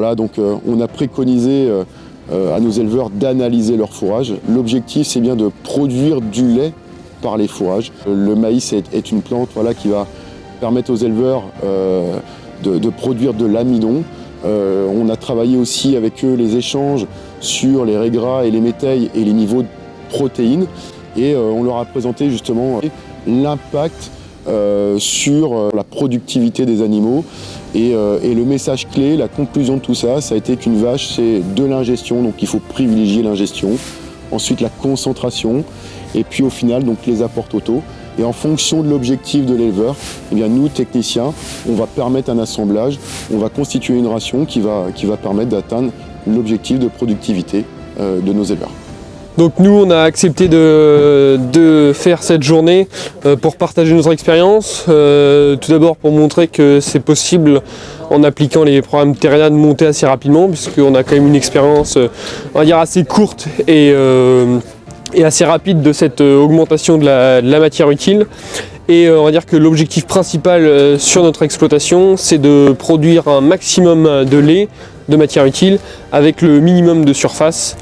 Voilà, donc on a préconisé à nos éleveurs d'analyser leur fourrage. L'objectif, c'est bien de produire du lait par les fourrages. Le maïs est une plante, voilà, qui va permettre aux éleveurs de produire de l'amidon. On a travaillé aussi avec eux les échanges sur les raies gras et les métailles et les niveaux de protéines. Et on leur a présenté justement l'impact sur la productivité des animaux. Et le message clé, la conclusion de tout ça, ça a été qu'une vache, c'est de l'ingestion, donc il faut privilégier l'ingestion. Ensuite, la concentration, et puis au final, donc les apports totaux. Et en fonction de l'objectif de l'éleveur, eh bien nous, techniciens, on va permettre un assemblage, on va constituer une ration qui va permettre d'atteindre l'objectif de productivité de nos éleveurs. Donc nous, on a accepté de faire cette journée pour partager notre expérience. Tout d'abord pour montrer que c'est possible en appliquant les programmes Terrena de monter assez rapidement, puisqu'on a quand même une expérience, on va dire, assez courte et assez rapide de cette augmentation de la matière utile. Et on va dire que l'objectif principal sur notre exploitation, c'est de produire un maximum de lait, de matière utile, avec le minimum de surface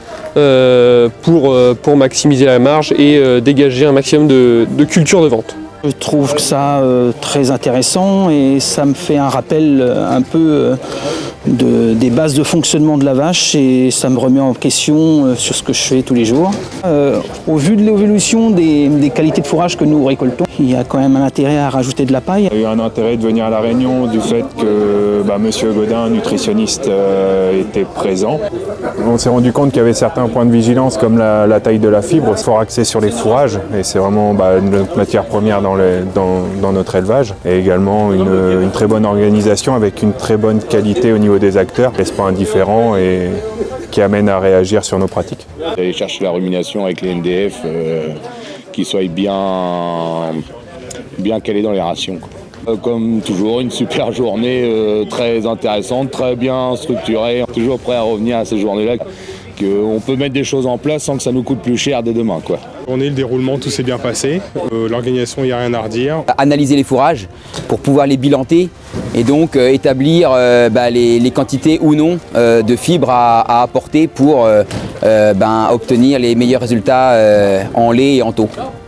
pour maximiser la marge et dégager un maximum de culture de vente. Je trouve ça très intéressant et ça me fait un rappel un peu des bases de fonctionnement de la vache et ça me remet en question sur ce que je fais tous les jours. Au vu de l'évolution des qualités de fourrage que nous récoltons, il y a quand même un intérêt à rajouter de la paille. Il y a eu un intérêt de venir à la réunion du fait que Monsieur Godin, nutritionniste, était présent. On s'est rendu compte qu'il y avait certains points de vigilance comme la taille de la fibre, fort axé sur les fourrages et c'est vraiment notre matière première dans notre élevage et également une très bonne organisation avec une très bonne qualité au niveau des acteurs, qui ne laisse pas indifférents et qui amène à réagir sur nos pratiques. Aller chercher la rumination avec les NDF qui soient bien calés dans les rations. Comme toujours, une super journée très intéressante, très bien structurée, toujours prêt à revenir à ces journées-là. On peut mettre des choses en place sans que ça nous coûte plus cher dès demain, quoi. Le déroulement, tout s'est bien passé. L'organisation, il n'y a rien à redire. Analyser les fourrages pour pouvoir les bilanter et donc établir les quantités ou non de fibres à apporter pour obtenir les meilleurs résultats en lait et en taux.